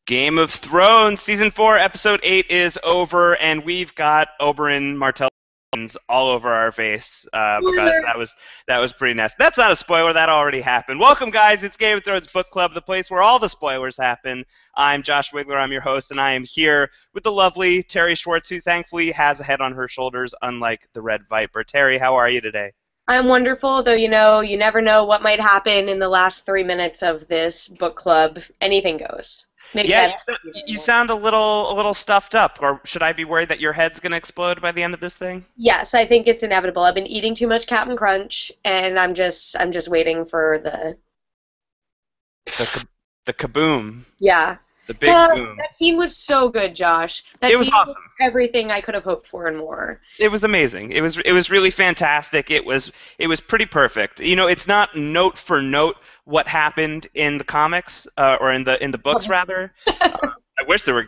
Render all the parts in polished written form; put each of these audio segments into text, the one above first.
Game of Thrones season 4 episode 8 is over, and we've got Oberyn Martell all over our face because Spoiler. that was pretty nasty. That's not a spoiler, that already happened. Welcome, guys. It's Game of Thrones Book Club, the place where all the spoilers happen. I'm Josh Wigler. I'm your host, and I am here with the lovely Terri Schwartz, who thankfully has a head on her shoulders, unlike the Red Viper. Terri, how are you today? I'm wonderful, though you never know what might happen in the last 3 minutes of this book club. Anything goes. Maybe Yeah, that's you sound a little stuffed up. Or should I be worried that your head's gonna explode by the end of this thing? yes, I think it's inevitable. I've been eating too much Cap'n Crunch, and I'm just waiting for the The kaboom, yeah. the big boom. That scene was so good, Josh. That It was scene was awesome. everything I could have hoped for and more. It was amazing. It was really fantastic. It was pretty perfect. You know, it's not note for note what happened in the comics or in the books rather. I wish there were,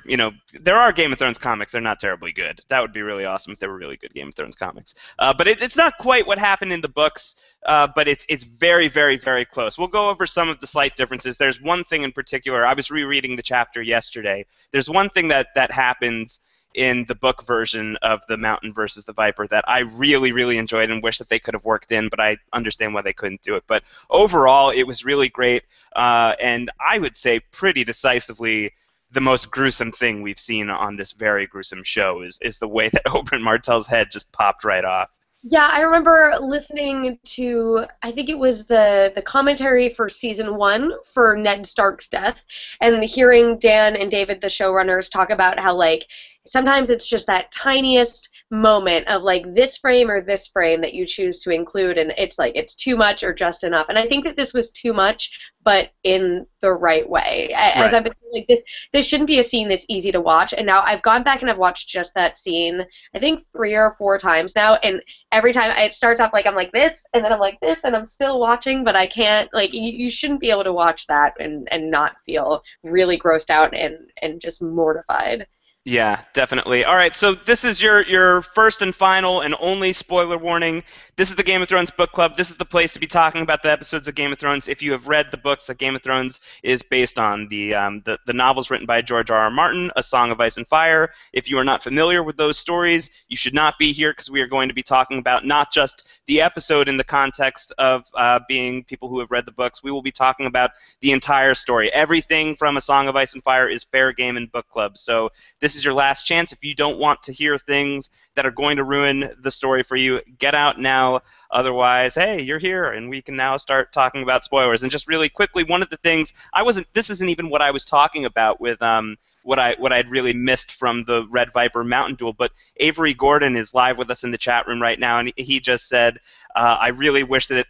there are Game of Thrones comics. They're not terribly good. That would be really awesome if there were really good Game of Thrones comics. But it's not quite what happened in the books, but it's very, very, very close. We'll go over some of the slight differences. There's one thing in particular. I was rereading the chapter yesterday. There's one thing that happens in the book version of the Mountain versus the Viper that I really, really enjoyed and wish that they could have worked in, but I understand why they couldn't do it. But overall, it was really great, and I would say pretty decisively the most gruesome thing we've seen on this very gruesome show is the way that Oberyn Martell's head just popped right off. Yeah, I remember listening to, I think it was the commentary for season 1 for Ned Stark's death, and hearing Dan and David, the showrunners, talk about how, like, sometimes it's just that tiniest moment of, like, this frame or this frame that you choose to include, and it's like, it's too much or just enough. And I think that this was too much, but in the right way. As Right. I've been like, this shouldn't be a scene that's easy to watch, and now I've gone back and I've watched just that scene, I think 3 or 4 times now, and every time it starts off like I'm like this, and then I'm like this, and I'm still watching, but I can't, like, you shouldn't be able to watch that and not feel really grossed out and just mortified. Yeah, definitely. All right, so this is your first and final and only spoiler warning. This is the Game of Thrones book club. This is the place to be talking about the episodes of Game of Thrones. If you have read the books that Game of Thrones is based on, the novels written by George R. R. Martin, A Song of Ice and Fire. If you are not familiar with those stories, you should not be here because we are going to be talking about not just the episode in the context of being people who have read the books. We will be talking about the entire story. Everything from A Song of Ice and Fire is fair game in book club. So this is your last chance. If you don't want to hear things that are going to ruin the story for you, get out now. Otherwise, hey, you're here, and we can now start talking about spoilers. And just really quickly, one of the things this isn't even what I was talking about with what I'd really missed from the Red Viper Mountain Duel, but Avery Gordon is live with us in the chat room right now, and he just said, I really wish that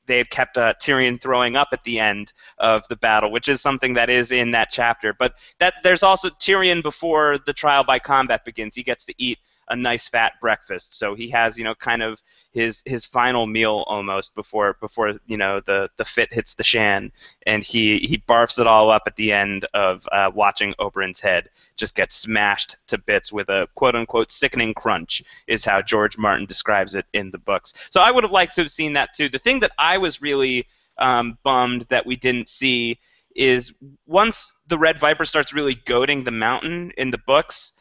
they had kept Tyrion throwing up at the end of the battle, which is something that is in that chapter. But there's also Tyrion before the trial by combat begins. He gets to eat a nice fat breakfast, so he has kind of his final meal almost before the fit hits the shan, and he barfs it all up at the end of watching Oberyn's head just get smashed to bits with a quote unquote sickening crunch, is how George Martin describes it in the books. So I would have liked to have seen that too. The thing that I was really bummed that we didn't see is once the Red Viper starts really goading the Mountain in the books,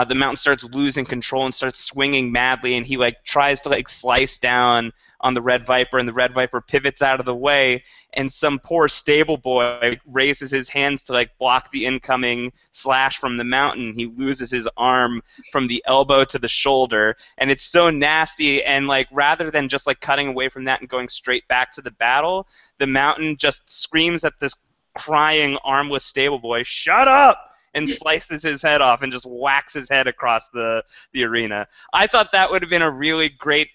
the Mountain starts losing control and starts swinging madly, and he tries to slice down on the Red Viper, and the Red Viper pivots out of the way, and some poor stable boy raises his hands to block the incoming slash from the Mountain. He loses his arm from the elbow to the shoulder, and it's so nasty. And rather than just cutting away from that and going straight back to the battle, the Mountain just screams at this crying armless stable boy, "Shut up!" and slices his head off and just whacks his head across the arena. I thought that would have been a really great,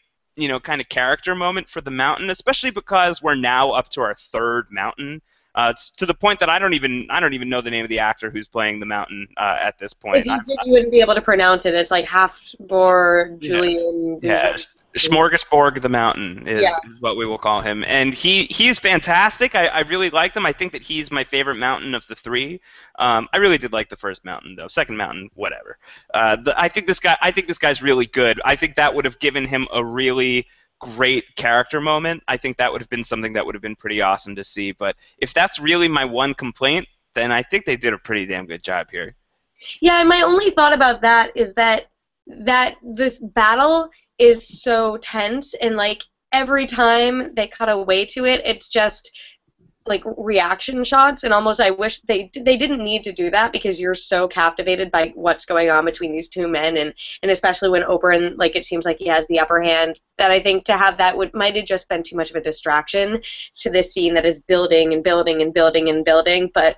kind of character moment for the Mountain, especially because we're now up to our third Mountain. It's to the point that I don't even know the name of the actor who's playing the Mountain at this point. If you did, you wouldn't be able to pronounce it. It's like Halfbor Julian. Yeah. Smorgasborg the Mountain is what we will call him, and he's fantastic. I really liked him. I think that he's my favorite Mountain of the three. I really did like the first Mountain though. Second Mountain, whatever. I think this guy's really good. I think that would have given him a really great character moment. I think that would have been something that would have been pretty awesome to see. But if that's really my one complaint, then I think they did a pretty damn good job here. Yeah, and my only thought about that is that this battle is so tense, and like every time they cut away to it, it's just like reaction shots, and almost I wish they didn't need to do that, because you're so captivated by what's going on between these two men, and especially when Oberyn, like, it seems like he has the upper hand, that I think to have that would might have just been too much of a distraction to this scene that is building and building and building and building. But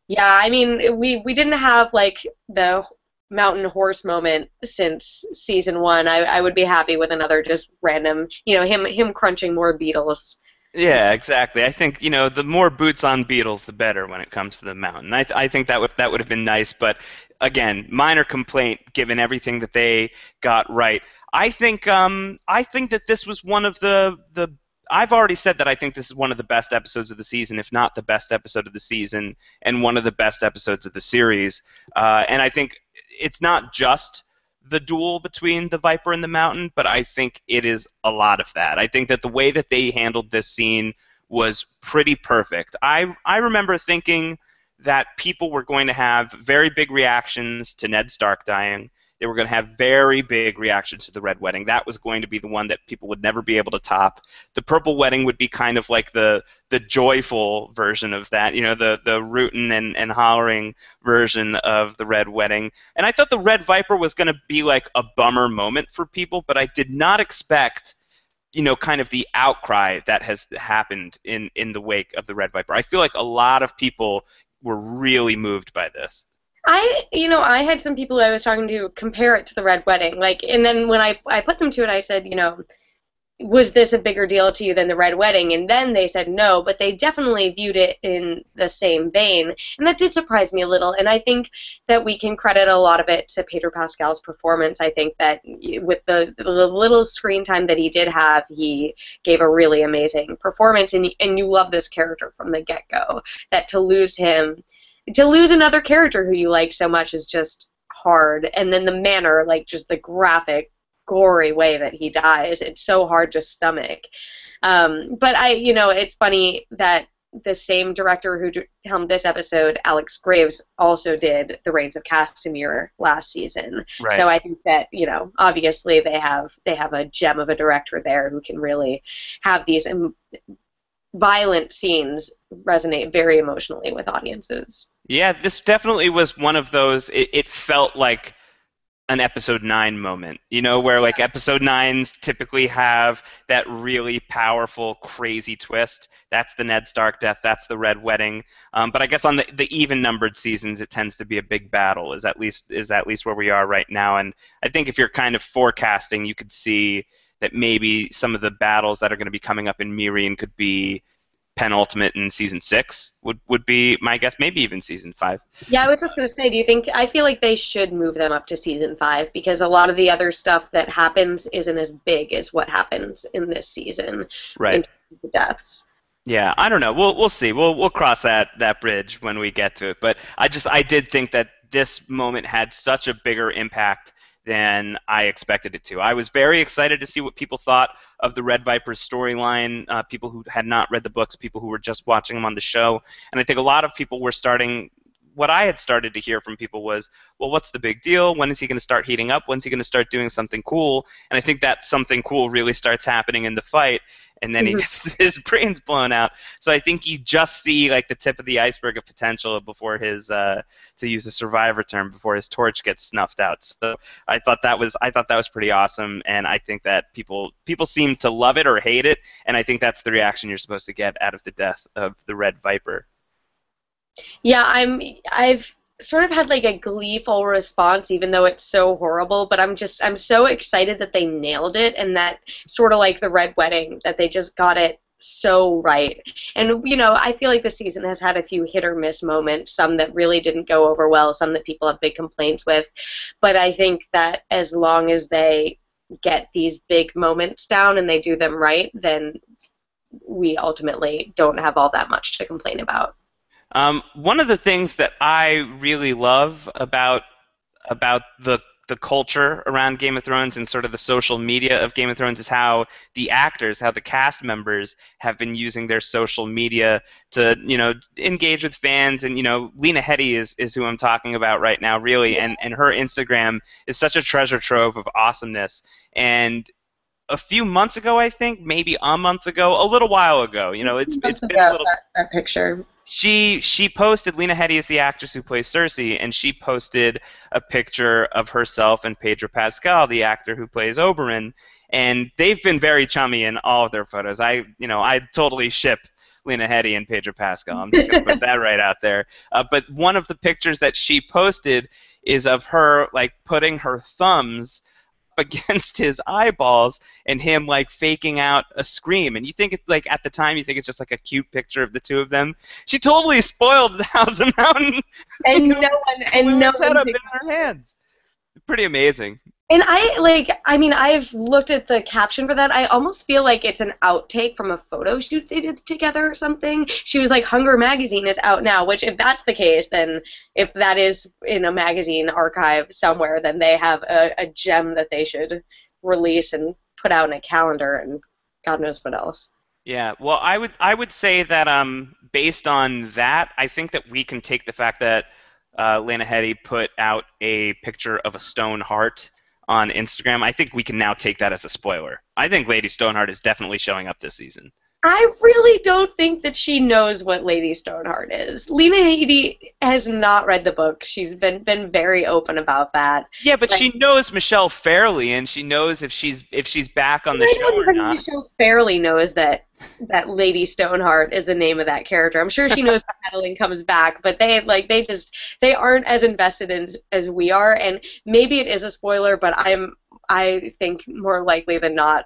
yeah, I mean, we didn't have like the mountain horse moment since season one. I would be happy with another just random, him crunching more beetles. Yeah, exactly. I think, the more boots on Beatles, the better when it comes to the mountain. I think that would have been nice, but again, minor complaint given everything that they got right. I think that this was one of the I've already said that I think this is one of the best episodes of the season, if not the best episode of the season, and one of the best episodes of the series. And I think it's not just the duel between the Viper and the Mountain, but I think it is a lot of that. I think that the way that they handled this scene was pretty perfect. I remember thinking that people were going to have very big reactions to Ned Stark dying. They were going to have very big reactions to the Red Wedding. That was going to be the one that people would never be able to top. The Purple Wedding would be kind of like the joyful version of that, the rootin' and hollering version of the Red Wedding. And I thought the Red Viper was going to be like a bummer moment for people, but I did not expect, kind of the outcry that has happened in the wake of the Red Viper. I feel like a lot of people were really moved by this. I had some people I was talking to compare it to the Red Wedding, like, and then when I put them to it, I said, was this a bigger deal to you than the Red Wedding? And then they said no, but they definitely viewed it in the same vein, and that did surprise me a little. And I think that we can credit a lot of it to Pedro Pascal's performance. I think that with the little screen time that he did have, he gave a really amazing performance, and you love this character from the get-go. That to lose another character who you liked so much is just hard. And then the manner, like just the graphic, gory way that he dies, it's so hard to stomach. But it's funny that the same director who helmed this episode, Alex Graves, also did The Reigns of Castamere last season. Right. So I think that, obviously they have a gem of a director there who can really have these violent scenes resonate very emotionally with audiences. Yeah, this definitely was one of those, it felt like an episode 9 moment, where like episode 9s typically have that really powerful, crazy twist. That's the Ned Stark death, that's the Red Wedding. But I guess on the even-numbered seasons, it tends to be a big battle, is at least where we are right now. And I think if you're kind of forecasting, you could see that maybe some of the battles that are going to be coming up in Meereen could be penultimate in season 6 would be my guess, maybe even season 5. Yeah, I was just going to say, I feel like they should move them up to season 5, because a lot of the other stuff that happens isn't as big as what happens in this season. Right. In terms of the deaths. Yeah, I don't know. We'll see. We'll cross that bridge when we get to it. But I did think that this moment had such a bigger impact than I expected it to. I was very excited to see what people thought of the Red Viper's storyline, people who had not read the books, people who were just watching them on the show. And I think a lot of people were what I had started to hear from people was, well, what's the big deal? When is he going to start heating up? When's he going to start doing something cool? And I think that something cool really starts happening in the fight, and then he gets his brains blown out. So I think you just see like the tip of the iceberg of potential before his, to use a Survivor term, before his torch gets snuffed out. So I thought that was pretty awesome, and I think that people seem to love it or hate it, and I think that's the reaction you're supposed to get out of the death of the Red Viper. Yeah, I've sort of had like a gleeful response, even though it's so horrible, but I'm so excited that they nailed it, and that sort of like the Red Wedding, that they just got it so right. And I feel like the season has had a few hit or miss moments, some that really didn't go over well, some that people have big complaints with, but I think that as long as they get these big moments down and they do them right, then we ultimately don't have all that much to complain about. One of the things that I really love about the the culture around Game of Thrones and sort of the social media of Game of Thrones is how the actors, how the cast members have been using their social media to, engage with fans. And, Lena Headey is who I'm talking about right now, really. And her Instagram is such a treasure trove of awesomeness. And a few months ago, I think, maybe a month ago, a little while ago, it's been a little. That picture. She posted, Lena Headey is the actress who plays Cersei, and she posted a picture of herself and Pedro Pascal, the actor who plays Oberyn, and they've been very chummy in all of their photos. I totally ship Lena Headey and Pedro Pascal. I'm just gonna put that right out there. But one of the pictures that she posted is of her like putting her thumbs against his eyeballs and him like faking out a scream, and you think it's like at the time you think it's just like a cute picture of the two of them. She totally spoiled House of Mountain and no one set up in her hands. Pretty amazing. And I've looked at the caption for that. I almost feel like it's an outtake from a photo shoot they did together or something. She was like, Hunger Magazine is out now, which if that's the case, then if that is in a magazine archive somewhere, then they have a gem that they should release and put out in a calendar and God knows what else. Yeah, well, I would say that based on that, I think that we can take the fact that Lena Headey put out a picture of a stone heart on Instagram. I think we can now take that as a spoiler. I think Lady Stoneheart is definitely showing up this season. I really don't think that she knows what Lady Stoneheart is. Lena Headey has not read the book. She's been very open about that. Yeah, but she knows Michelle Fairley, and she knows if she's back on the show or not. Michelle Fairley knows that Lady Stoneheart is the name of that character. I'm sure she knows when Madeline comes back, but they aren't as invested as we are. And maybe it is a spoiler, but I think more likely than not,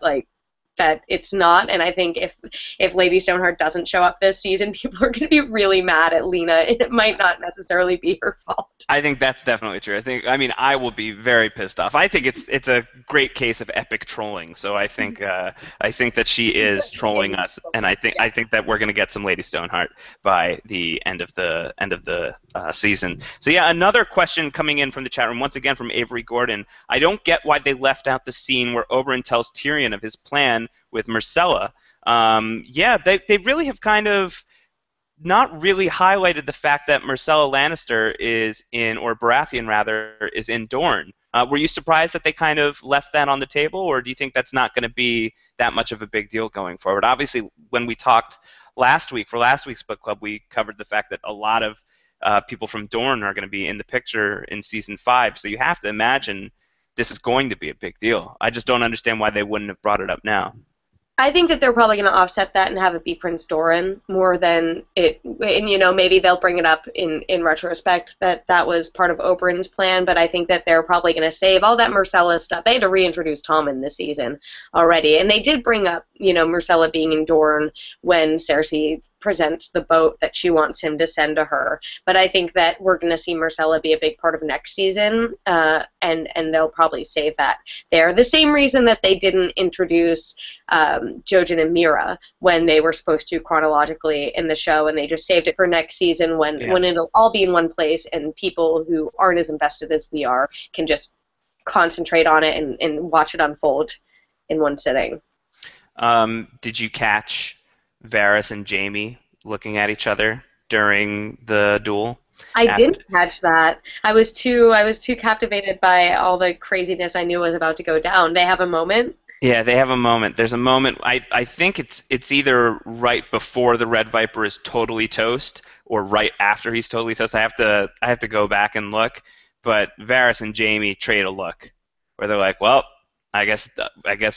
that it's not, and I think if Lady Stoneheart doesn't show up this season, people are going to be really mad at Lena, and it might not necessarily be her fault. I think that's definitely true. I will be very pissed off. I think it's a great case of epic trolling. So I think that she is trolling us, and I think that we're going to get some Lady Stoneheart by the end of the season. So yeah, another question coming in from the chat room, once again from Avery Gordon. I don't get why they left out the scene where Oberyn tells Tyrion of his plan with Myrcella. They really have kind of not really highlighted the fact that Myrcella Lannister or Baratheon rather, is in Dorne. Were you surprised that they kind of left that on the table, or do you think that's not going to be that much of a big deal going forward? Obviously, when we talked last week for last week's book club, we covered the fact that a lot of people from Dorne are going to be in the picture in season 5, so you have to imagine this is going to be a big deal. I just don't understand why they wouldn't have brought it up now. I think that they're probably going to offset that and have it be Prince Doran more than it, and maybe they'll bring it up in retrospect that was part of Oberyn's plan, but I think that they're probably going to save all that Myrcella stuff. They had to reintroduce Tommen this season already, and they did bring up, Myrcella being in Dorne when Cersei presents the boat that she wants him to send to her. But I think that we're going to see Myrcella be a big part of next season, and they'll probably save that there. The same reason that they didn't introduce Jojen and Mira when they were supposed to chronologically in the show, and they just saved it for next season when it'll all be in one place and people who aren't as invested as we are can just concentrate on it and watch it unfold in one sitting. Did you catch Varys and Jaime looking at each other during the duel? I didn't catch that. I was too captivated by all the craziness I knew was about to go down. They have a moment? Yeah, they have a moment. There's a moment. I think it's either right before the Red Viper is totally toast or right after he's totally toast. I have to go back and look. But Varys and Jaime trade a look where they're like, well, I guess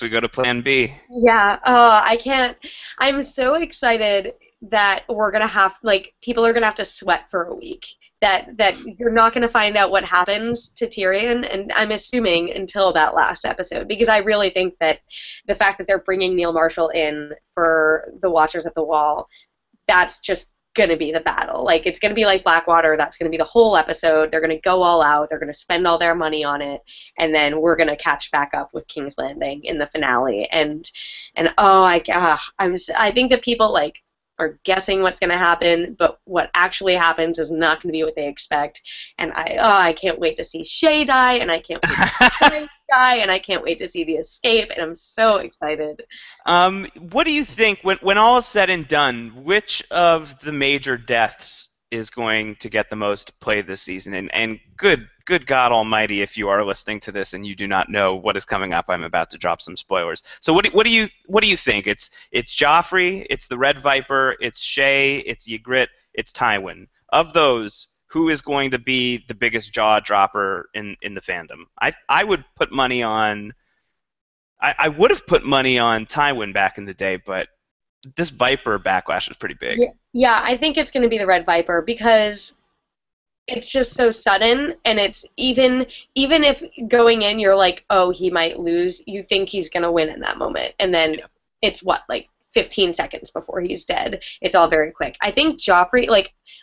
we go to Plan B. Yeah. I can't. I'm so excited that we're gonna have people are gonna have to sweat for a week. That you're not gonna find out what happens to Tyrion, and I'm assuming until that last episode, because I really think that the fact that they're bringing Neil Marshall in for the Watchers at the Wall, that's just gonna be the battle. It's gonna be like Blackwater. That's gonna be the whole episode. They're gonna go all out. They're gonna spend all their money on it, and then we're gonna catch back up with King's Landing in the finale. I think that people are guessing what's going to happen, but what actually happens is not going to be what they expect. And I can't wait to see Shay die, and I can't wait to see Tyrion die, and I can't wait to see the escape, and I'm so excited. What do you think when all is said and done? Which of the major deaths is going to get the most play this season? And good God Almighty, if you are listening to this and you do not know what is coming up, I'm about to drop some spoilers. So what do you think? It's Joffrey, it's the Red Viper, it's Shay, it's Ygritte, it's Tywin. Of those, who is going to be the biggest jaw dropper in the fandom? I would put money on. I would have put money on Tywin back in the day, but this Viper backlash was pretty big. Yeah, I think it's going to be the Red Viper because it's just so sudden, and it's even if going in you're like, oh, he might lose, you think he's going to win in that moment, and then it's like 15 seconds before he's dead. It's all very quick. I think Joffrey,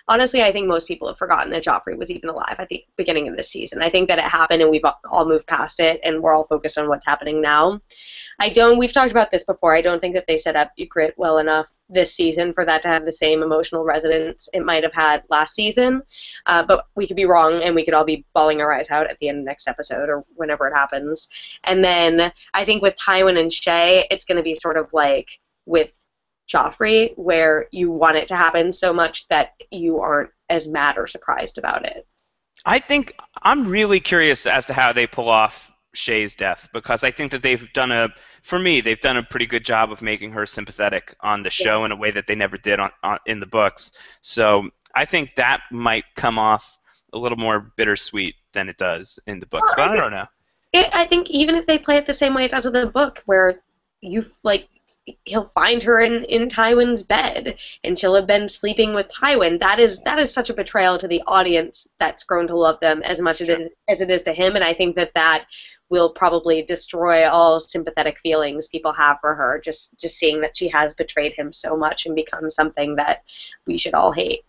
honestly, I think most people have forgotten that Joffrey was even alive at the beginning of this season. I think that it happened and we've all moved past it and we're all focused on what's happening now. We've talked about this before, I don't think that they set up Ygritte well enough this season for that to have the same emotional resonance it might have had last season. But we could be wrong, and we could all be bawling our eyes out at the end of the next episode or whenever it happens. And then I think with Tywin and Shay, it's going to be sort of like with Joffrey, where you want it to happen so much that you aren't as mad or surprised about it. I think I'm really curious as to how they pull off Shay's death, because I think that they've done a pretty good job of making her sympathetic on the show in a way that they never did in the books. So I think that might come off a little more bittersweet than it does in the books, but I don't know. I think even if they play it the same way it does in the book, where he'll find her in Tywin's bed, and she'll have been sleeping with Tywin. That is such a betrayal to the audience that's grown to love them as much as it is to him, and I think that will probably destroy all sympathetic feelings people have for her, just seeing that she has betrayed him so much and become something that we should all hate.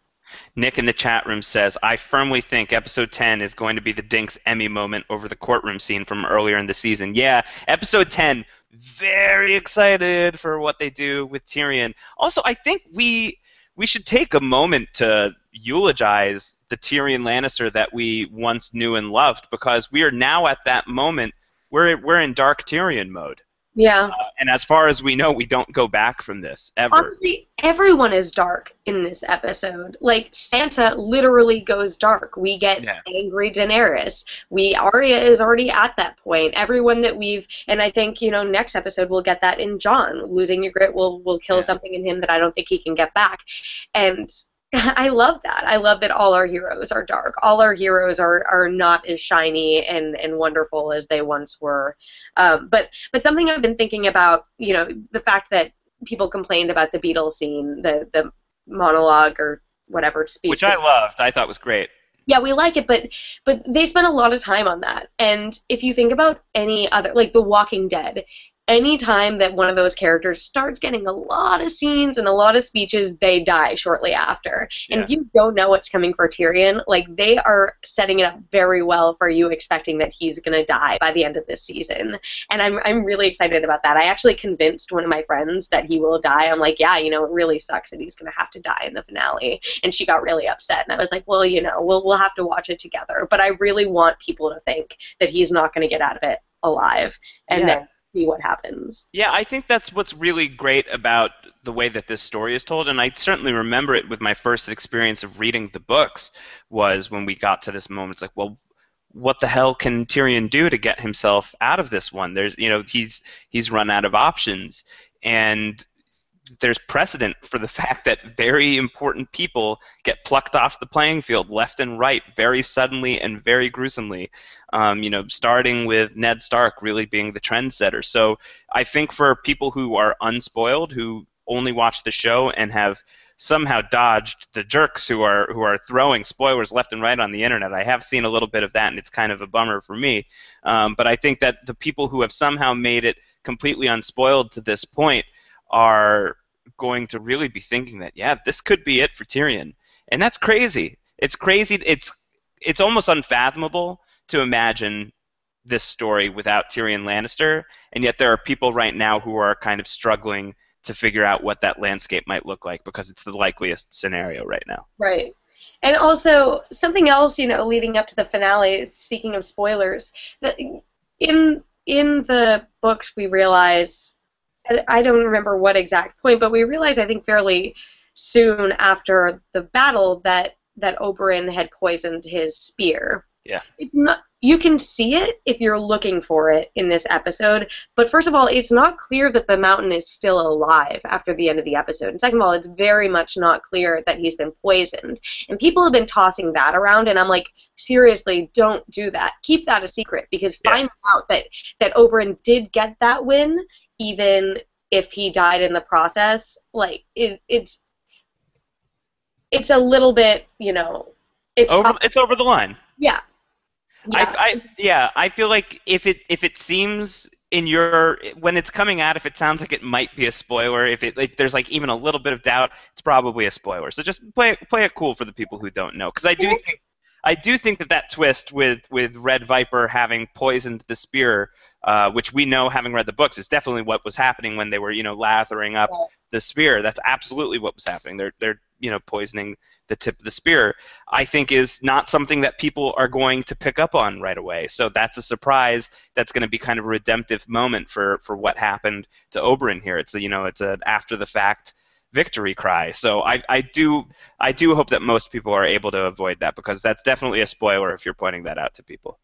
Nick in the chat room says, I firmly think episode 10 is going to be the Dinks Emmy moment over the courtroom scene from earlier in the season. Yeah, episode 10, very excited for what they do with Tyrion. Also, I think we should take a moment to eulogize the Tyrion Lannister that we once knew and loved, because we are now at that moment where we're in Dark Tyrion mode. Yeah. And as far as we know, we don't go back from this, ever. Honestly, everyone is dark in this episode. Sansa literally goes dark. We get angry Daenerys. Arya is already at that point. Everyone that and I think, next episode we'll get that in Jon. Losing Ygritte will kill something in him that I don't think he can get back. And I love that. I love that all our heroes are dark. All our heroes are not as shiny and wonderful as they once were. But something I've been thinking about, the fact that people complained about the beetles scene, the monologue or whatever speech. Which I loved. I thought was great. Yeah, we like it, but they spent a lot of time on that. And if you think about any other, like The Walking Dead, any time that one of those characters starts getting a lot of scenes and a lot of speeches, they die shortly after. Yeah. And if you don't know what's coming for Tyrion, they are setting it up very well for you expecting that he's going to die by the end of this season. And I'm really excited about that. I actually convinced one of my friends that he will die. I'm like, yeah, it really sucks that he's going to have to die in the finale. And she got really upset. And I was like, well, we'll have to watch it together. But I really want people to think that he's not going to get out of it alive. And then see what happens. Yeah, I think that's what's really great about the way that this story is told, and I certainly remember it with my first experience of reading the books, was when we got to this moment. It's like, well, what the hell can Tyrion do to get himself out of this one? There's, he's run out of options, and there's precedent for the fact that very important people get plucked off the playing field left and right very suddenly and very gruesomely, starting with Ned Stark really being the trendsetter. So I think for people who are unspoiled, who only watch the show and have somehow dodged the jerks who are throwing spoilers left and right on the internet, I have seen a little bit of that, and it's kind of a bummer for me. But I think that the people who have somehow made it completely unspoiled to this point are going to really be thinking that, yeah, this could be it for Tyrion. And that's crazy. It's crazy. It's almost unfathomable to imagine this story without Tyrion Lannister, and yet there are people right now who are kind of struggling to figure out what that landscape might look like, because it's the likeliest scenario right now. Right. And also, something else, leading up to the finale, speaking of spoilers, that in the books we realize, I don't remember what exact point, but we realize, I think, fairly soon after the battle that Oberyn had poisoned his spear. Yeah. It's not. You can see it if you're looking for it in this episode, but first of all, it's not clear that the mountain is still alive after the end of the episode. And second of all, it's very much not clear that he's been poisoned. And people have been tossing that around, and I'm like, seriously, don't do that. Keep that a secret, because finding out that Oberyn did get that win, even if he died in the process, like, it's a little bit, It's over the line. Yeah. I feel like if it seems when it's coming out, if it sounds like it might be a spoiler, if there's like even a little bit of doubt, it's probably a spoiler. So just play it cool for the people who don't know, because I do think that twist with Red Viper having poisoned the spear, which we know, having read the books, is definitely what was happening when they were lathering up the spear. That's absolutely what was happening. They're poisoning the tip of the spear, I think is not something that people are going to pick up on right away. So that's a surprise. That's going to be kind of a redemptive moment for what happened to Oberyn here. It's an after the fact victory cry. So I do hope that most people are able to avoid that, because that's definitely a spoiler if you're pointing that out to people.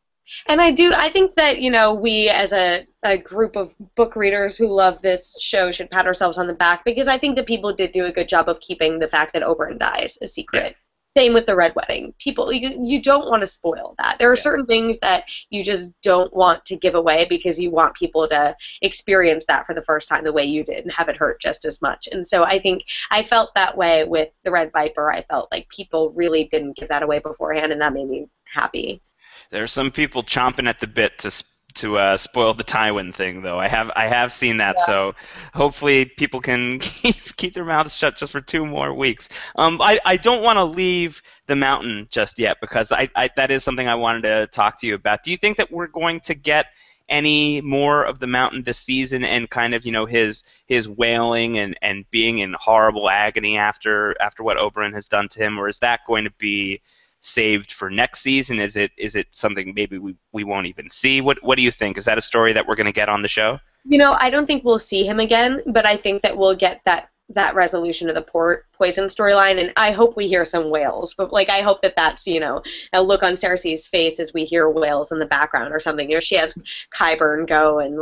And I think that, we as a group of book readers who love this show should pat ourselves on the back, because I think that people did do a good job of keeping the fact that Oberyn dies a secret. Yeah. Same with the Red Wedding. People, you don't want to spoil that. There are certain things that you just don't want to give away, because you want people to experience that for the first time the way you did and have it hurt just as much. And so I think I felt that way with the Red Viper. I felt like people really didn't give that away beforehand, and that made me happy. There are some people chomping at the bit to spoil the Tywin thing, though. I have seen that, so hopefully people can keep their mouths shut just for 2 more weeks. I don't want to leave the mountain just yet, because that is something I wanted to talk to you about. Do you think that we're going to get any more of the mountain this season, and kind of his wailing and being in horrible agony after what Oberyn has done to him, or is that going to be saved for next season? Is it something maybe we won't even see? What do you think? Is that a story that we're going to get on the show? I don't think we'll see him again, but I think that we'll get that resolution of the poison storyline, and I hope we hear some wails. But I hope that's a look on Cersei's face as we hear wails in the background or something. She has Qyburn go and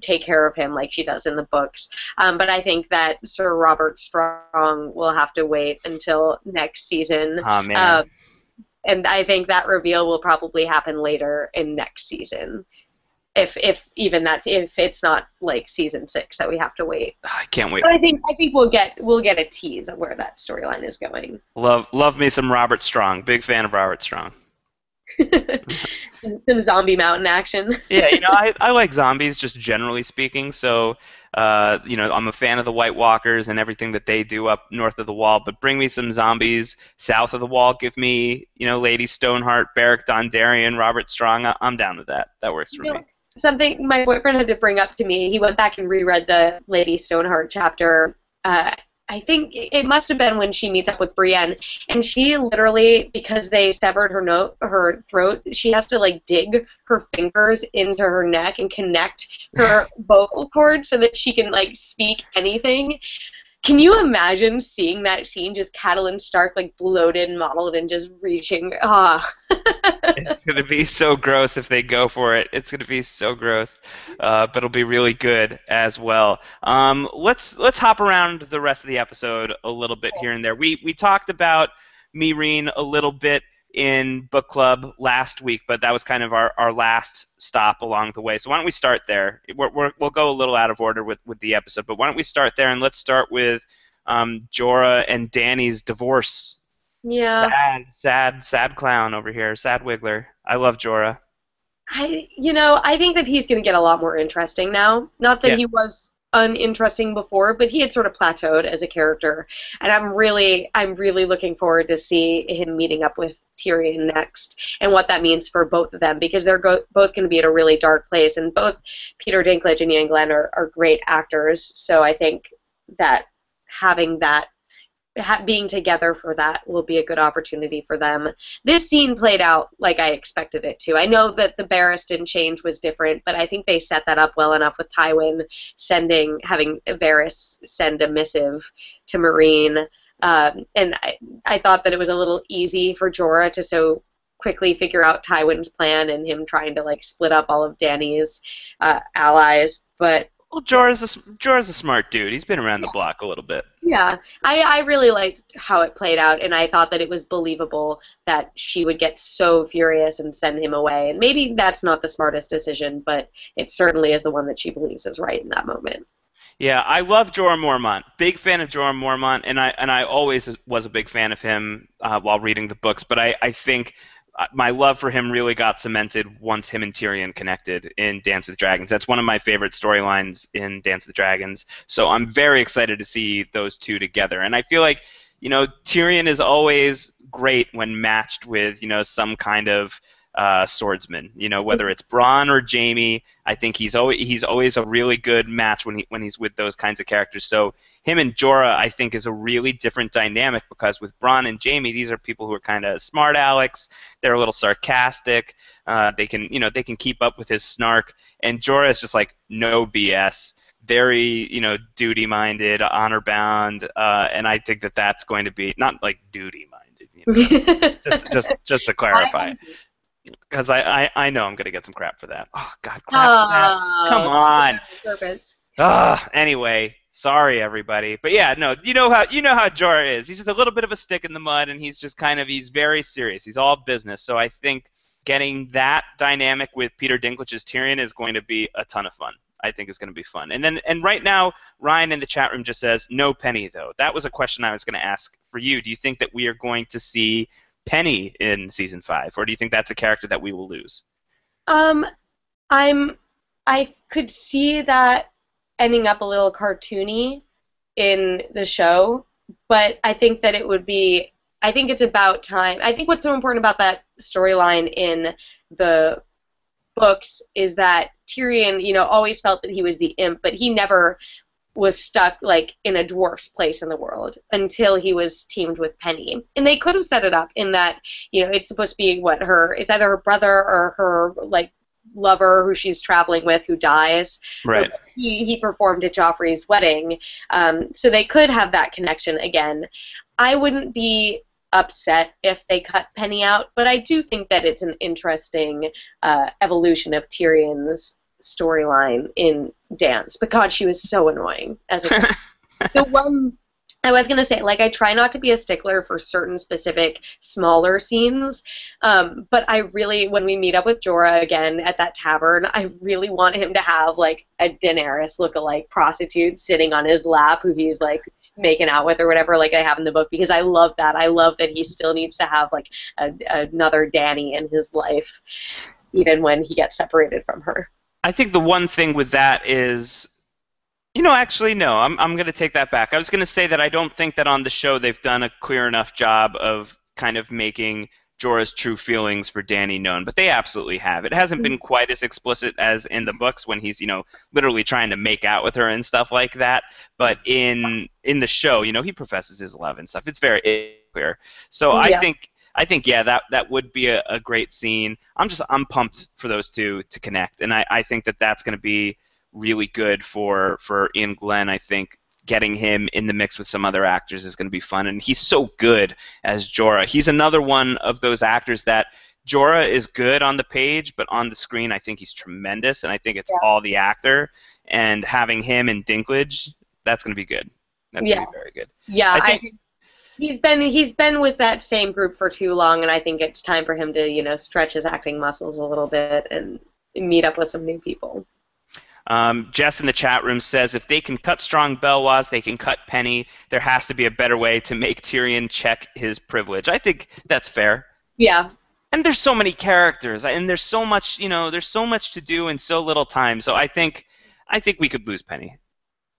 take care of him like she does in the books. But I think that Sir Robert Strong will have to wait until next season. Oh, man. And I think that reveal will probably happen later in next season. If it's not season 6 that we have to wait. I can't wait. But I think we'll get a tease of where that storyline is going. Love me some Robert Strong. Big fan of Robert Strong. some zombie mountain action. Yeah, I like zombies just generally speaking. So, I'm a fan of the White Walkers and everything that they do up north of the Wall. But bring me some zombies south of the Wall. Give me, Lady Stoneheart, Beric Dondarrion, Robert Strong. I'm down with that. That works for me. Something my boyfriend had to bring up to me. He went back and reread the Lady Stoneheart chapter. I think it must have been when she meets up with Brienne, and she literally, because they severed her throat, she has to dig her fingers into her neck and connect her vocal cords so that she can speak anything. Can you imagine seeing that scene, just Catelyn Stark bloated and mottled and just reaching? It's going to be so gross if they go for it. It's going to be so gross, but it'll be really good as well. Let's hop around the rest of the episode a little bit here and there. We talked about Meereen a little bit in book club last week, but that was kind of our last stop along the way. So why don't we start there? We'll go a little out of order with the episode, but why don't we start there, and let's start with Jorah and Dany's divorce. Yeah. Sad clown over here. Sad Wigler. I love Jorah. I think that he's going to get a lot more interesting now. Not that he was uninteresting before, but he had sort of plateaued as a character, and I'm really looking forward to see him meeting up with Tyrion next, and what that means for both of them, because they're both going to be at a really dark place, and both Peter Dinklage and Ian Glenn are great actors, so I think that having that being together for that will be a good opportunity for them. This scene played out like I expected it to. I know that the Barristan change was different, but I think they set that up well enough with Tywin having Varys send a missive to Meereen. And I thought that it was a little easy for Jorah to so quickly figure out Tywin's plan and him trying to like split up all of Dany's allies, but Well, Jorah's a smart dude. He's been around the block a little bit. yeah, I really liked how it played out, and I thought that it was believable that she would get so furious and send him away. And maybe that's not the smartest decision, but it certainly is the one that she believes is right in that moment. Yeah, I love Jorah Mormont. Big fan of Jorah Mormont, and I always was a big fan of him while reading the books. But I think my love for him really got cemented once him and Tyrion connected in Dance with Dragons. That's one of my favorite storylines in Dance with Dragons. So I'm very excited to see those two together. And I feel like, Tyrion is always great when matched with, some kind of swordsman. Whether it's Bronn or Jaime, I think he's always a really good match when he's with those kinds of characters. So him and Jorah, I think, is a really different dynamic because with Bronn and Jaime, these are people who are kind of smart alecks. They're a little sarcastic. They can keep up with his snark. And Jorah is just like no BS. Very, duty-minded, honor-bound, and I think that that's going to be not like duty-minded. Just to clarify. Because I know I'm going to get some crap for that. Oh, God, crap for that. Come on. Anyway, sorry, everybody. But yeah, no, you know how Jorah is. He's just a little bit of a stick in the mud, and he's just he's very serious. He's all business. So I think getting that dynamic with Peter Dinklage's Tyrion is going to be a ton of fun. I think is going to be fun. And right now, Ryan in the chat room just says, no Penny, though. That was a question I was going to ask for you. Do you think that we are going to see Penny in season 5, or do you think that's a character that we will lose? I could see that ending up a little cartoony in the show, but I think that I think it's about time. I think what's so important about that storyline in the books is that Tyrion, always felt that he was the imp, but he never was stuck like in a dwarf's place in the world until he was teamed with Penny. And they could have set it up in that, it's supposed to be it's either her brother or her like lover who she's traveling with who dies. Right. He performed at Joffrey's wedding. So they could have that connection again. I wouldn't be upset if they cut Penny out, but I do think that it's an interesting evolution of Tyrion's storyline in Dance, because she was so annoying as a kid. The one I was going to say, like, I try not to be a stickler for certain specific smaller scenes, but I really, when we meet up with Jorah again at that tavern, I really want him to have, like, a Daenerys look-alike prostitute sitting on his lap who he's, like, making out with or whatever, like I have in the book, because I love that. I love that he still needs to have, like, another Dany in his life, even when he gets separated from her. I think the one thing with that is, actually, no, I'm going to take that back. I was going to say that I don't think that on the show they've done a clear enough job of kind of making Jorah's true feelings for Dany known, but they absolutely have. It hasn't been quite as explicit as in the books when he's, literally trying to make out with her and stuff like that, but in the show, he professes his love and stuff. It's very clear. So yeah. I think, yeah, that would be a great scene. I'm pumped for those two to connect, and I think that that's going to be really good for Ian Glenn. I think getting him in the mix with some other actors is going to be fun, and he's so good as Jorah. He's another one of those actors that Jorah is good on the page, but on the screen I think he's tremendous, and I think it's all the actor, and having him and Dinklage, that's going to be good. That's going to be very good. Yeah, I think he's been with that same group for too long, and I think it's time for him to, stretch his acting muscles a little bit and meet up with some new people. Jess in the chat room says, if they can cut Strong Belwas, they can cut Penny. There has to be a better way to make Tyrion check his privilege. I think that's fair. Yeah. And there's so many characters, and there's so much, there's so much to do in so little time. So I think we could lose Penny.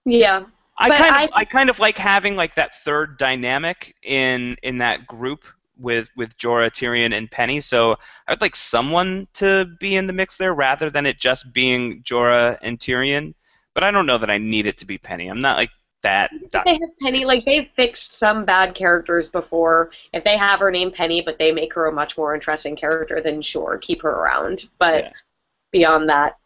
Yeah. I kind of like having like that third dynamic in that group with Jorah, Tyrion, and Penny. So I'd like someone to be in the mix there rather than it just being Jorah and Tyrion. But I don't know that I need it to be Penny. I'm not like that They have Penny, like, they've fixed some bad characters before. If they have her name Penny, but they make her a much more interesting character, then sure, keep her around. But yeah. beyond that,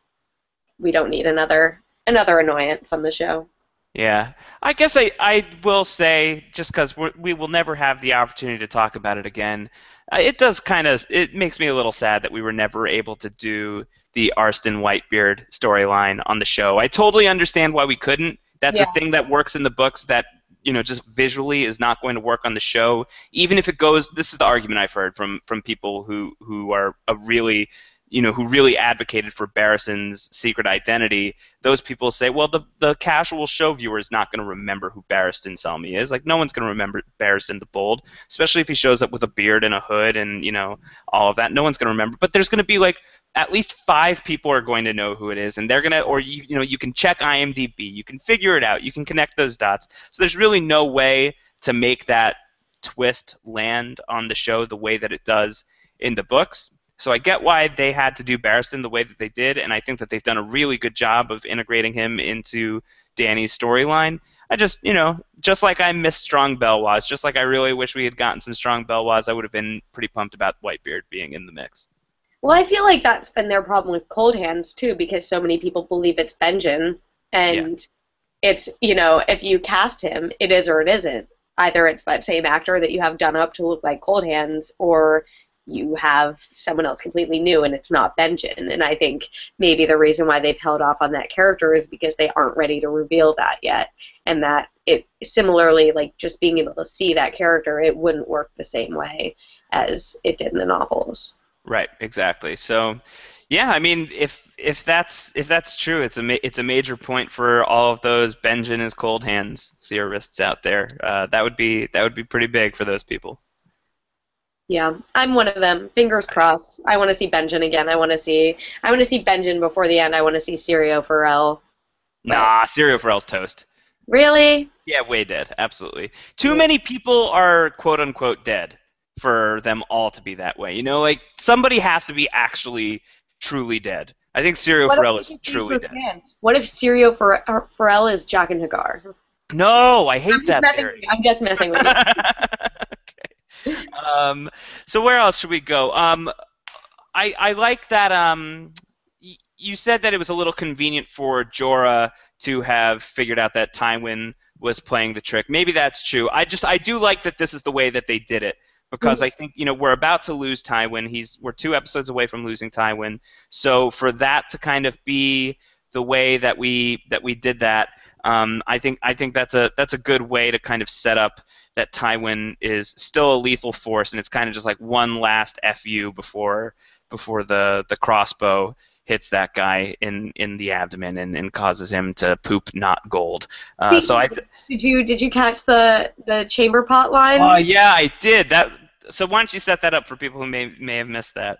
we don't need another annoyance on the show. Yeah, I guess I will say, just because we will never have the opportunity to talk about it again, it does it makes me a little sad that we were never able to do the Arstan Whitebeard storyline on the show. I totally understand why we couldn't. That's a Yeah. thing that works in the books that, just visually is not going to work on the show. Even if it goes, this is the argument I've heard from people who are a really, who really advocated for Barristan's secret identity. Those people say, well, the casual show viewer is not going to remember who Barristan Selmy is. Like, no one's going to remember Barristan the Bold, especially if he shows up with a beard and a hood and, all of that. No one's going to remember. But there's going to be, like, at least 5 people are going to know who it is, and they're going to, or, you can check IMDb. You can figure it out. You can connect those dots. So there's really no way to make that twist land on the show the way that it does in the books. So I get why they had to do Barristan the way that they did, and I think that they've done a really good job of integrating him into Dany's storyline. I just, just like I missed Strong Belwas, just like I really wish we had gotten some Strong Belwas, I would have been pretty pumped about Whitebeard being in the mix. Well, I feel like that's been their problem with Cold Hands, too, because so many people believe it's Benjen, and it's, if you cast him, it is or it isn't. Either it's that same actor that you have done up to look like Cold Hands, or you have someone else completely new and it's not Benjen. And I think maybe the reason why they've held off on that character is because they aren't ready to reveal that yet. And that it similarly, like, just being able to see that character, it wouldn't work the same way as it did in the novels. Right, exactly. So, yeah, I mean, if that's true, it's a major point for all of those Benjen is Cold Hands theorists out there. That would be pretty big for those people. Yeah, I'm one of them. Fingers crossed. I want to see Benjen again. I want to see Benjen before the end. I want to see Syrio Forel. Nah, Syrio Forel's toast. Really? Yeah, way dead. Absolutely. Too many people are quote unquote dead for them all to be that way. Like, somebody has to be actually truly dead. I think Syrio Forel is truly dead. What if Syrio Forel is Jaqen H'ghar? No, I hate that theory. I'm just messing with you. So where else should we go? I like that. You said that it was a little convenient for Jorah to have figured out that Tywin was playing the trick. Maybe that's true. I do like that this is the way that they did it, because I think we're about to lose Tywin. We're 2 episodes away from losing Tywin. So for that to kind of be the way that we did that, I think that's a good way to kind of set up that Tywin is still a lethal force, and it's kind of just like one last FU before the crossbow hits that guy in the abdomen and causes him to poop not gold. Did you catch the chamber pot line? Oh yeah, I did. So why don't you set that up for people who may have missed that?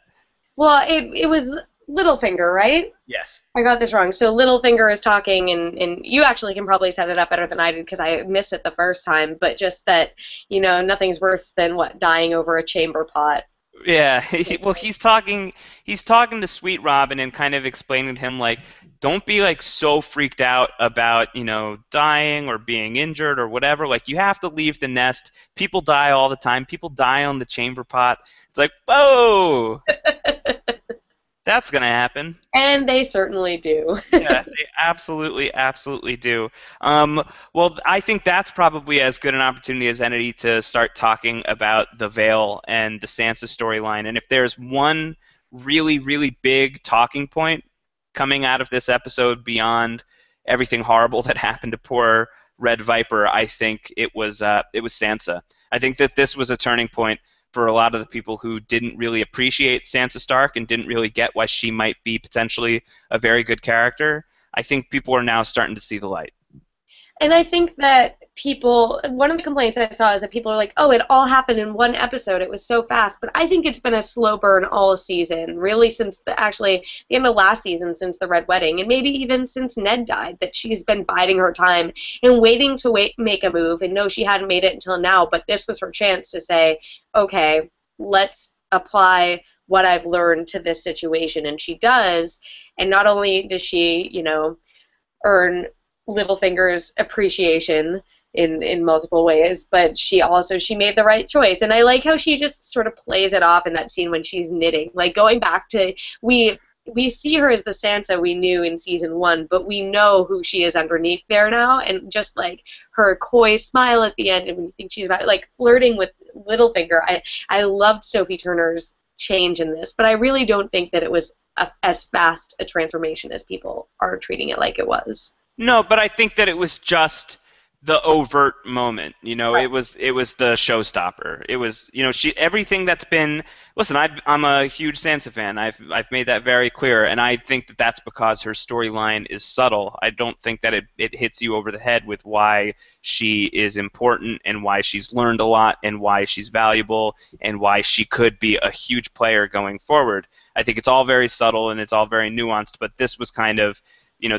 Well, it was Littlefinger, right? Yes. I got this wrong. So Littlefinger is talking, and you actually can probably set it up better than I did because I missed it the first time, but just that, nothing's worse than, dying over a chamber pot. Yeah, well, he's talking to Sweet Robin and kind of explaining to him, like, don't be, like, so freaked out about, dying or being injured or whatever. Like, you have to leave the nest. People die all the time. People die on the chamber pot. It's like, whoa! That's going to happen. And they certainly do. Yeah, they absolutely do. Well, I think that's probably as good an opportunity as any to start talking about the Vale and the Sansa storyline. And if there's one really, really big talking point coming out of this episode beyond everything horrible that happened to poor Red Viper, I think it was Sansa. I think that this was a turning point for a lot of the people who didn't really appreciate Sansa Stark and didn't really get why she might be potentially a very good character. I think people are now starting to see the light. And I think that one of the complaints I saw is that people are like, oh, it all happened in one episode. It was so fast. But I think it's been a slow burn all season, really since the end of last season, since the Red Wedding, and maybe even since Ned died, that she's been biding her time and waiting to make a move. And no, she hadn't made it until now, but this was her chance to say, okay, let's apply what I've learned to this situation. And she does. And not only does she, earn Littlefinger's appreciation in multiple ways, but she made the right choice. And I like how she just sort of plays it off in that scene when she's knitting. Like, going back to, we see her as the Sansa we knew in season 1, but we know who she is underneath there now, and just like her coy smile at the end, and when you think she's about like flirting with Littlefinger. I loved Sophie Turner's change in this, but I really don't think that it was as fast a transformation as people are treating it like it was. No, but I think that it was just the overt moment. Right. It was the showstopper. It was, everything that's been. Listen, I'm a huge Sansa fan. I've made that very clear, and I think that that's because her storyline is subtle. I don't think that it hits you over the head with why she is important and why she's learned a lot and why she's valuable and why she could be a huge player going forward. I think it's all very subtle and it's all very nuanced, but this was kind of,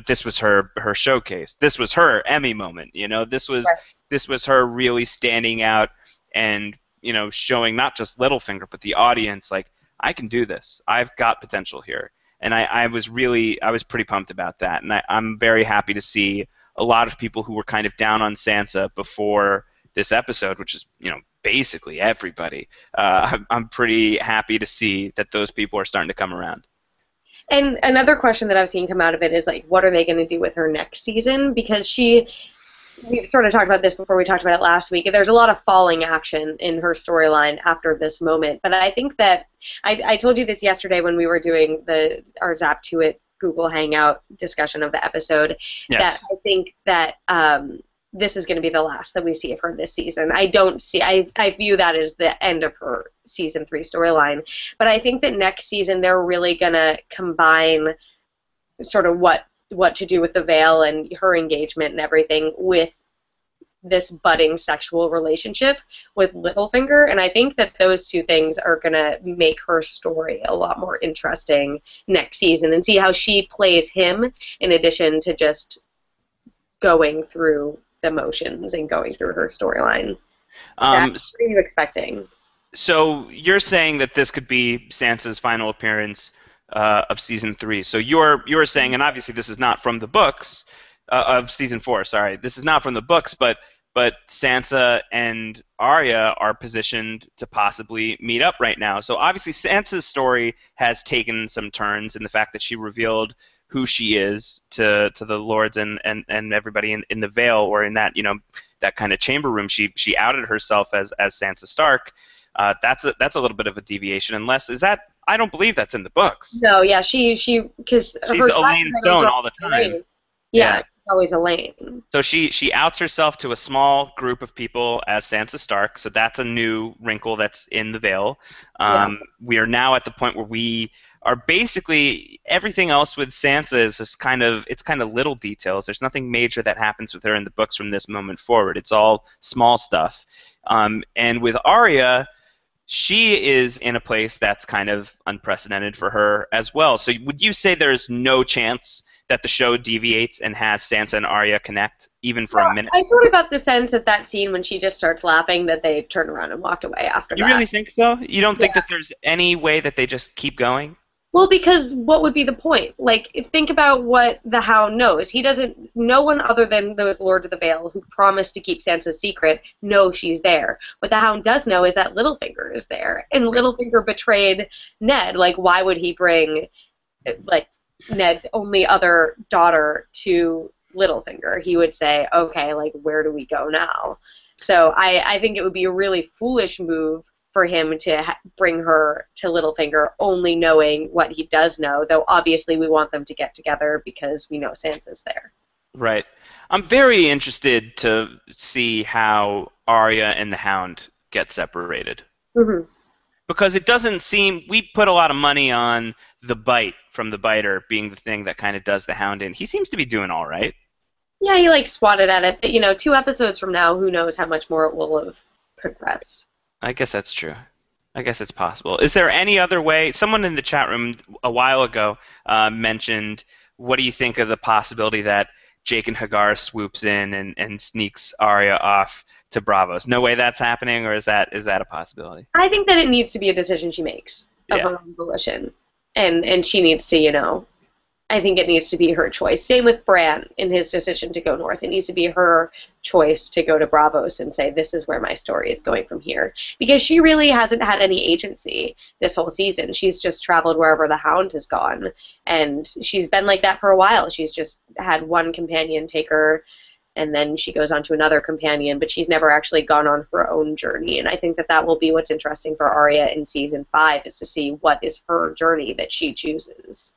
this was her showcase. This was her Emmy moment. This was Right. this was her really standing out and showing not just Littlefinger but the audience, like, I can do this. I've got potential here, and I was pretty pumped about that, and I'm very happy to see a lot of people who were kind of down on Sansa before this episode, which is basically everybody. I'm pretty happy to see that those people are starting to come around. And another question that I've seen come out of it is, like, what are they going to do with her next season? Because we sort of talked about this before we talked about it last week. There's a lot of falling action in her storyline after this moment. But I think that, I told you this yesterday when we were doing our Zap to It Google Hangout discussion of the episode, Yes. that I think that this is going to be the last that we see of her this season. I view that as the end of her season 3 storyline. But I think that next season they're really going to combine sort of what to do with the Vale and her engagement and everything with this budding sexual relationship with Littlefinger. And I think that those two things are going to make her story a lot more interesting next season, and see how she plays him in addition to just going through the motions and going through her storyline. What are you expecting? So you're saying that this could be Sansa's final appearance of season 3. So you're saying, and obviously this is not from the books of season 4. Sorry, this is not from the books, but Sansa and Arya are positioned to possibly meet up right now. So obviously Sansa's story has taken some turns in the fact that she revealed who she is to the lords and everybody in the Vale, or in that that kind of chamber room. She outed herself as Sansa Stark. That's a little bit of a deviation, unless is that I don't believe that's in the books. No, yeah, because she's Elaine Stone all the time. Elaine. Yeah, she's always Elaine. So she outs herself to a small group of people as Sansa Stark. So that's a new wrinkle that's in the Vale. We are now at the point where we are basically everything else with Sansa is just kind of little details. There's nothing major that happens with her in the books from this moment forward. It's all small stuff. And with Arya, she is in a place that's kind of unprecedented for her as well. So would you say there's no chance that the show deviates and has Sansa and Arya connect, even for a minute? I sort of got the sense at that scene when she just starts laughing that they turn around and walked away after that. You really think so? You don't think that there's any way that they just keep going? Well, because what would be the point? Like, think about what the Hound knows. No one other than those Lords of the Vale who promised to keep Sansa's secret know she's there. What the Hound does know is that Littlefinger is there. And Littlefinger betrayed Ned. Like, why would he bring, like, Ned's only other daughter to Littlefinger? He would say, okay, like, where do we go now? So I think it would be a really foolish move for him to bring her to Littlefinger, only knowing what he does know, though obviously we want them to get together because we know Sansa's there. Right. I'm very interested to see how Arya and the Hound get separated. Mm-hmm. Because it doesn't seem, we put a lot of money on the bite from the biter being the thing that kind of does the Hound in. He seems to be doing all right. Yeah, he like swatted at it. But, 2 episodes from now, who knows how much more it will have progressed. I guess that's true. I guess it's possible. Is there any other way? Someone in the chat room a while ago mentioned, what do you think of the possibility that Jaqen H'ghar swoops in and sneaks Arya off to Braavos? No way that's happening, or is that a possibility? I think that it needs to be a decision she makes of her own volition. And she needs to, I think it needs to be her choice. Same with Bran in his decision to go north. It needs to be her choice to go to Braavos and say, this is where my story is going from here. Because she really hasn't had any agency this whole season. She's just traveled wherever the Hound has gone. And she's been like that for a while. She's just had one companion take her, and then she goes on to another companion, but she's never actually gone on her own journey. And I think that that will be what's interesting for Arya in season 5, is to see what is her journey that she chooses.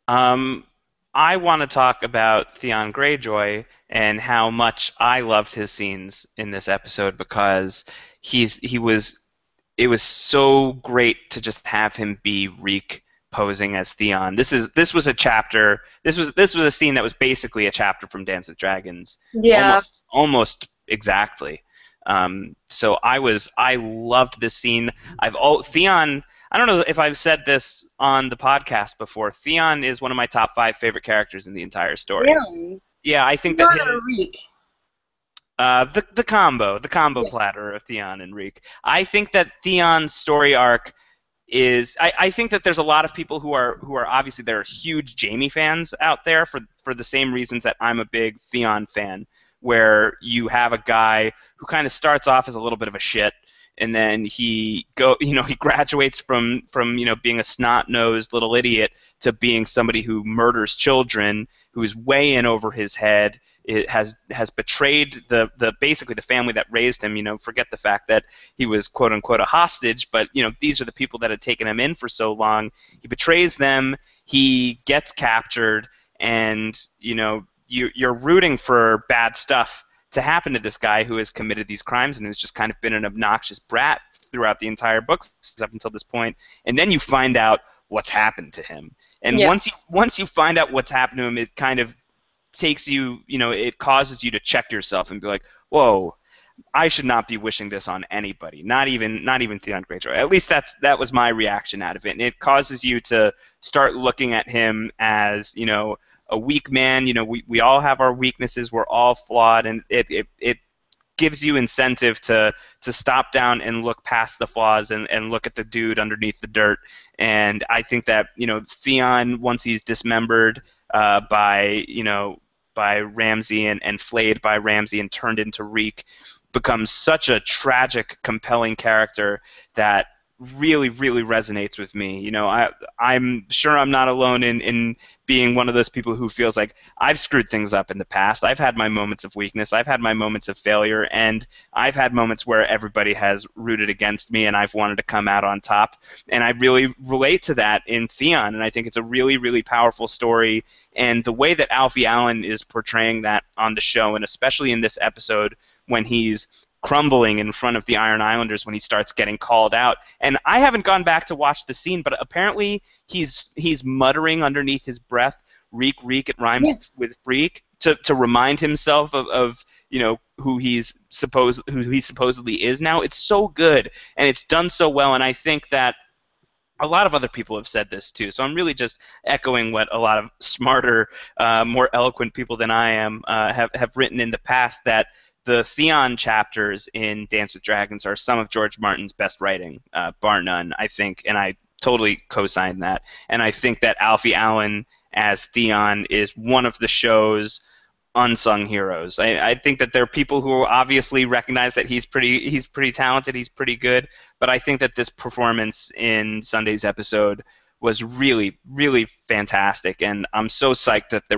I want to talk about Theon Greyjoy and how much I loved his scenes in this episode, because it was so great to just have him be Reek posing as Theon. This was a chapter. This was a scene that was basically a chapter from Dance with Dragons. Yeah. Almost exactly. So I loved this scene. Theon. I don't know if I've said this on the podcast before. Theon is one of my top 5 favorite characters in the entire story. Really? Yeah, I think Not that a Reek. the combo platter of Theon and Reek. I think that Theon's story arc is. I think that there's a lot of people who are obviously, there are huge Jaime fans out there for the same reasons that I'm a big Theon fan, where you have a guy who kind of starts off as a little bit of a shit, and then he graduates from being a snot-nosed little idiot to being somebody who murders children, who's way in over his head. It has betrayed basically the family that raised him. Forget the fact that he was quote unquote a hostage, but these are the people that had taken him in for so long. He betrays them. He gets captured, and you're rooting for bad stuff to happen to this guy who has committed these crimes and who's just kind of been an obnoxious brat throughout the entire books up until this point. And then you find out what's happened to him. And once you find out what's happened to him, it kind of takes you, it causes you to check yourself and be like, whoa, I should not be wishing this on anybody, not even Theon Greyjoy. At least that was my reaction out of it. And it causes you to start looking at him as, a weak man. We all have our weaknesses. We're all flawed, and it gives you incentive to stop down and look past the flaws and look at the dude underneath the dirt. And I think that Theon, once he's dismembered by Ramsey and flayed by Ramsey and turned into Reek, becomes such a tragic, compelling character that really, really resonates with me. I'm sure I'm not alone in being one of those people who feels like I've screwed things up in the past. I've had my moments of weakness. I've had my moments of failure, and I've had moments where everybody has rooted against me and I've wanted to come out on top. And I really relate to that in Theon, and I think it's a really, really powerful story. And the way that Alfie Allen is portraying that on the show, and especially in this episode when he's crumbling in front of the Iron Islanders, when he starts getting called out. And I haven't gone back to watch the scene, but apparently he's muttering underneath his breath, "Reek, Reek." It rhymes with freak, to remind himself of who he supposedly is now. It's so good, and it's done so well, and I think that a lot of other people have said this too, so I'm really just echoing what a lot of smarter, more eloquent people than I am have written in the past, that the Theon chapters in Dance with Dragons are some of George Martin's best writing, bar none, I think, and I totally co-sign that. And I think that Alfie Allen as Theon is one of the show's unsung heroes. I think that there are people who obviously recognize that he's pretty talented, he's pretty good, but I think that this performance in Sunday's episode was really, really fantastic, and I'm so psyched that they're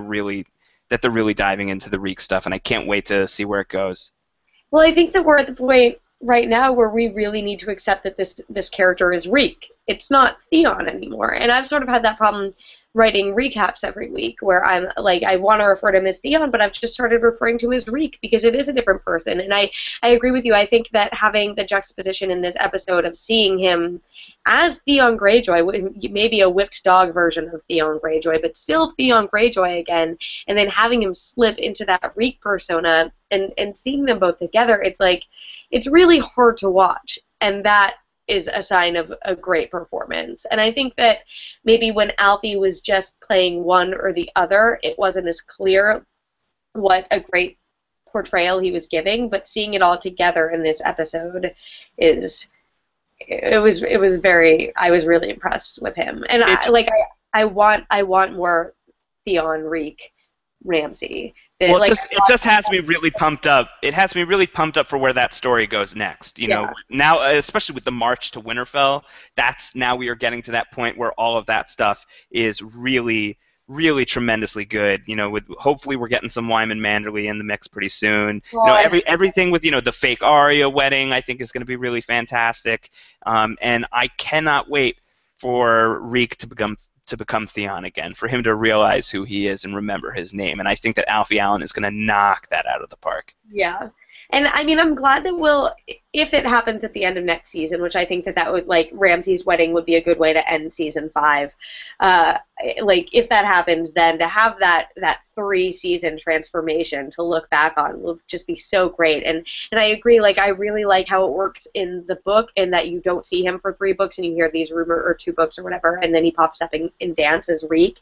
really diving into the Reek stuff, and I can't wait to see where it goes. Well, I think that we're at the point right now where we really need to accept that this character is Reek. It's not Theon anymore. And I've sort of had that problem writing recaps every week, where I'm like, I want to refer to him as Theon, but I've just started referring to him as Reek because it is a different person. And I agree with you. I think that having the juxtaposition in this episode of seeing him as Theon Greyjoy, maybe a whipped dog version of Theon Greyjoy, but still Theon Greyjoy again, and then having him slip into that Reek persona and seeing them both together, it's like, it's really hard to watch. And that is a sign of a great performance. And I think that maybe when Alfie was just playing one or the other, it wasn't as clear what a great portrayal he was giving, but seeing it all together in this episode I was really impressed with him. And I want more Theon, Reek, Ramsey. That, Well, like, it just has me really pumped up. It has me really pumped up for where that story goes next. You know, yeah. now especially with the march to Winterfell, that's now we are getting to that point where all of that stuff is really, really tremendously good. You know, with hopefully we're getting some Wyman Manderley in the mix pretty soon. You know, Well, everything with the fake Arya wedding, I think is going to be really fantastic. And I cannot wait for Reek to become Theon again, for him to realize who he is and remember his name. And I think that Alfie Allen is going to knock that out of the park. yeah. And I mean, I'm glad that if it happens at the end of next season, which I think that would, like, Ramsey's wedding would be a good way to end season 5. Like, if that happens, then to have that 3-season transformation to look back on will just be so great. And I agree, like, I really like how it works in the book, in that you don't see him for 3 books and you hear these or 2 books or whatever, and then he pops up in Dance as Reek.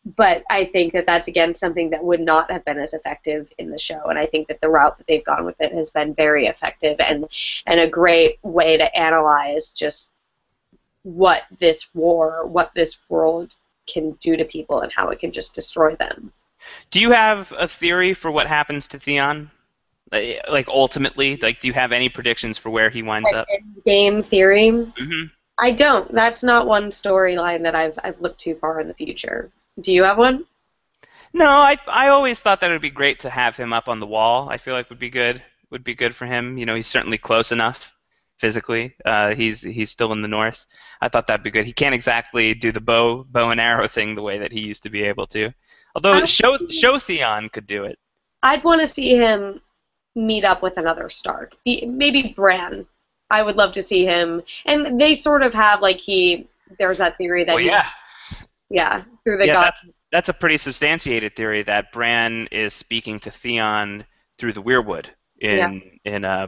But I think that that's, again, something that would not have been as effective in the show, and I think that the route that they've gone with it has been very effective and a great way to analyze just what this world can do to people and how it can just destroy them. Do you have a theory for what happens to Theon? Like, ultimately, like, do you have any predictions for where he winds up? Game theory? Mm-hmm. I don't. That's not one storyline that I've looked too far in the future. Do you have one? No, I always thought that it would be great to have him up on the wall. I feel like would be good for him. You know, he's certainly close enough physically. He's still in the north. I thought that'd be good. He can't exactly do the bow and arrow thing the way that he used to be able to. Although show Theon could do it. I'd want to see him meet up with another Stark. Maybe Bran. I would love to see him. And they sort of have, like, there's that theory that through the gods. That's a pretty substantiated theory that Bran is speaking to Theon through the Weirwood in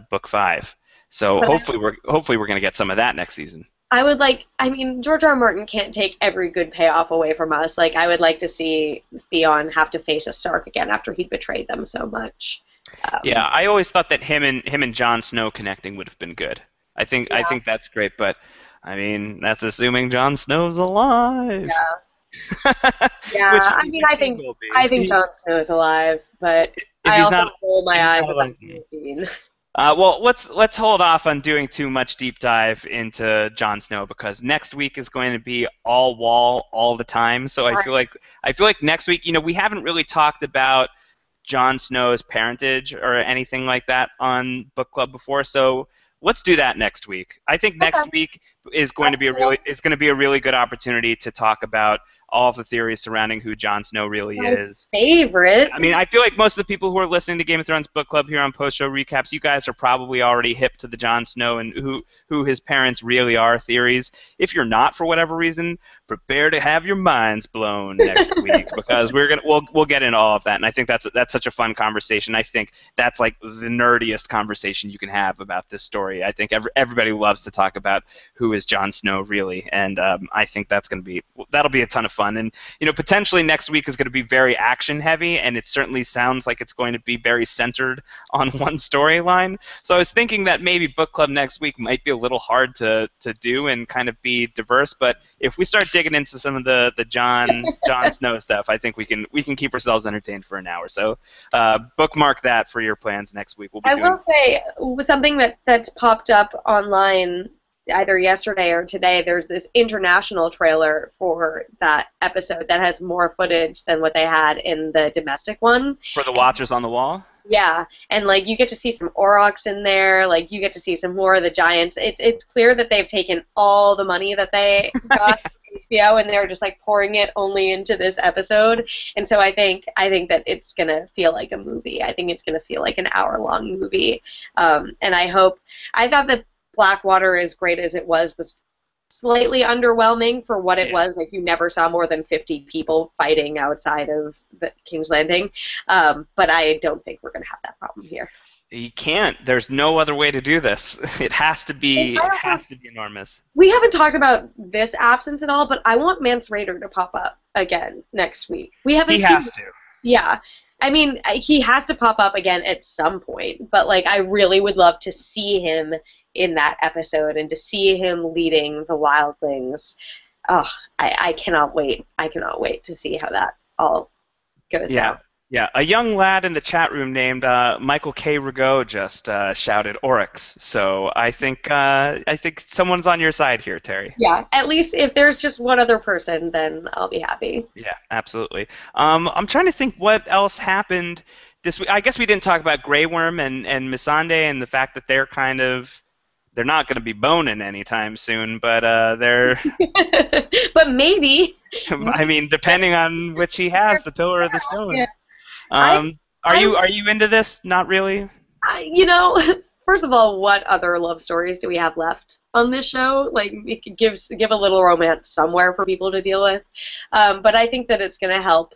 book 5. So hopefully we're going to get some of that next season. George R. R. Martin can't take every good payoff away from us. Like, I would like to see Theon have to face a Stark again after he betrayed them so much. I always thought that him and Jon Snow connecting would have been good. I think that's great, but I mean, that's assuming Jon Snow's alive. Yeah. I think Jon Snow is alive, but I also roll my eyes at that scene. Well, let's hold off on doing too much deep dive into Jon Snow, because next week is going to be all wall all the time. So I feel like next week, we haven't really talked about Jon Snow's parentage or anything like that on Book Club before. So let's do that next week. I think next week is going to be a really good opportunity to talk about all of the theories surrounding who Jon Snow really is. Favorite. I mean, I feel like most of the people who are listening to Game of Thrones Book Club here on post-show recaps, you guys are probably already hip to the Jon Snow and who his parents really are theories. If you're not, for whatever reason, prepare to have your minds blown next week, because we'll get into all of that, and I think that's such a fun conversation. I think that's like the nerdiest conversation you can have about this story. I think everybody loves to talk about who is Jon Snow really, and I think that'll be a ton of fun. And potentially next week is going to be very action heavy, and it certainly sounds like it's going to be very centered on one storyline. So I was thinking that maybe Book Club next week might be a little hard to do and kind of be diverse, but if we start digging into some of the Jon Snow stuff, I think we can keep ourselves entertained for an hour. So bookmark that for your plans next week. I will say something that's popped up online either yesterday or today. There's this international trailer for that episode that has more footage than what they had in the domestic one. For the Watchers on the Wall? Yeah, and like you get to see some Aurochs in there, like you get to see some more of the giants. It's clear that they've taken all the money that they got from HBO and they're just like pouring it only into this episode. And so I think that it's gonna feel like a movie. I think it's gonna feel like an hour-long movie. And I thought that Blackwater, as great as it was slightly underwhelming for what it was. Like, you never saw more than 50 people fighting outside of the King's Landing. But I don't think we're going to have that problem here. You can't. There's no other way to do this. It has to be enormous. We haven't talked about this absence at all, but I want Mance Rayder to pop up again next week. We haven't. He has to. Yeah. I mean, he has to pop up again at some point, but like I really would love to see him in that episode and to see him leading the wildlings. Oh, I cannot wait. I cannot wait to see how that all goes Yeah, down. yeah. A young lad in the chat room named Michael K. Rigaud just shouted Oryx. So I think someone's on your side here, Terry. Yeah, at least if there's just one other person, then I'll be happy. Yeah, absolutely. I'm trying to think what else happened this week. I guess we didn't talk about Grey Worm and Missandei and the fact that they're not going to be boning anytime soon, but they're But maybe, I mean, depending on which he has, the Pillar of the yeah, Stones. I, Are I, you into this? Not really. you know, first of all, what other love stories do we have left on this show? Like, we could give a little romance somewhere for people to deal with. But I think that it's going to help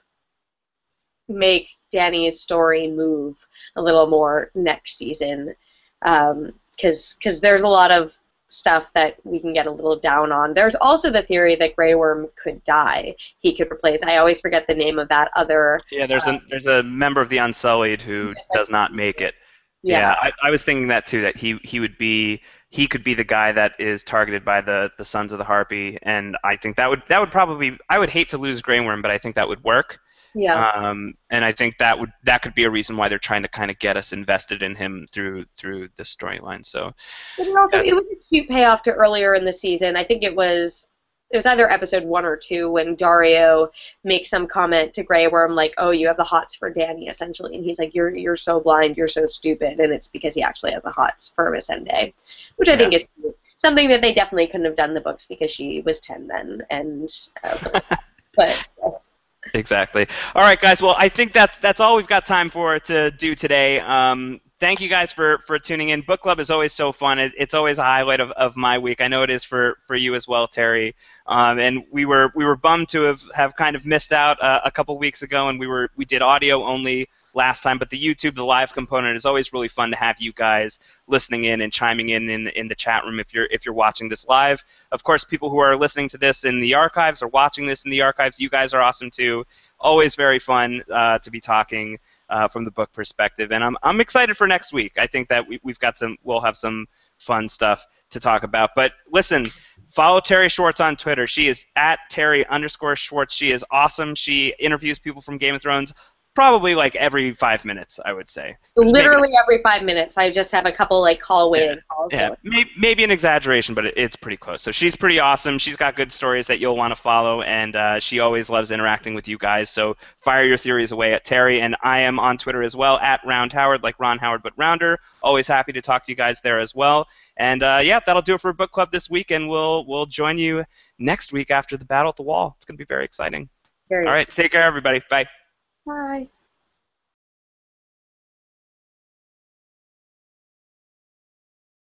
make Dany's story move a little more next season, because there's a lot of stuff that we can get a little down on. There's also the theory that Grey Worm could die. He could replace. I always forget the name of that other. Yeah, there's a member of the Unsullied who Just like does not make it. yeah, Yeah, I was thinking that too, that he could be the guy that is targeted by the Sons of the Harpy, and I think that would probably I would hate to lose Grey Worm, but I think that would work. yeah. And I think that could be a reason why they're trying to kind of get us invested in him through this storyline. So But it also yeah, it was a cute payoff to earlier in the season. I think it was either episode 1 or 2 when Dario makes some comment to Grey Worm like, "Oh, you have the hots for Dany," essentially, and he's like, "You're so blind, you're so stupid," and it's because he actually has the hots for Missandei, which I yeah. think is cute. Something that they definitely couldn't have done in the books because she was 10 then, and but Exactly. All right, guys. Well, I think that's all we've got time for to do today. Thank you guys for tuning in. Book club is always so fun. It's always a highlight of my week. I know it is for you as well, Terry. And we were bummed to have kind of missed out a couple weeks ago, and we did audio only last time. But the live component is always really fun to have you guys listening in and chiming in the chat room if you're watching this live. Of course, people who are listening to this in the archives or watching this in the archives, you guys are awesome too. Always very fun to be talking from the book perspective, and I'm excited for next week. I think that we'll have some fun stuff to talk about. But listen, follow Terri Schwartz on Twitter. She is at Terri_Schwartz. She is awesome. She interviews people from Game of Thrones probably like every 5 minutes, I would say. Which literally every 5 minutes, I just have a couple like call waiting calls. yeah, maybe an exaggeration, but it's pretty close. So she's pretty awesome. She's got good stories that you'll want to follow, and she always loves interacting with you guys. So fire your theories away at Terry, and I am on Twitter as well, at Round Howard, like Ron Howard, but rounder. Always happy to talk to you guys there as well. And yeah, that'll do it for Book Club this week, and we'll join you next week after the Battle at the Wall. It's going to be very exciting. All right, take care, everybody. Bye. Bye.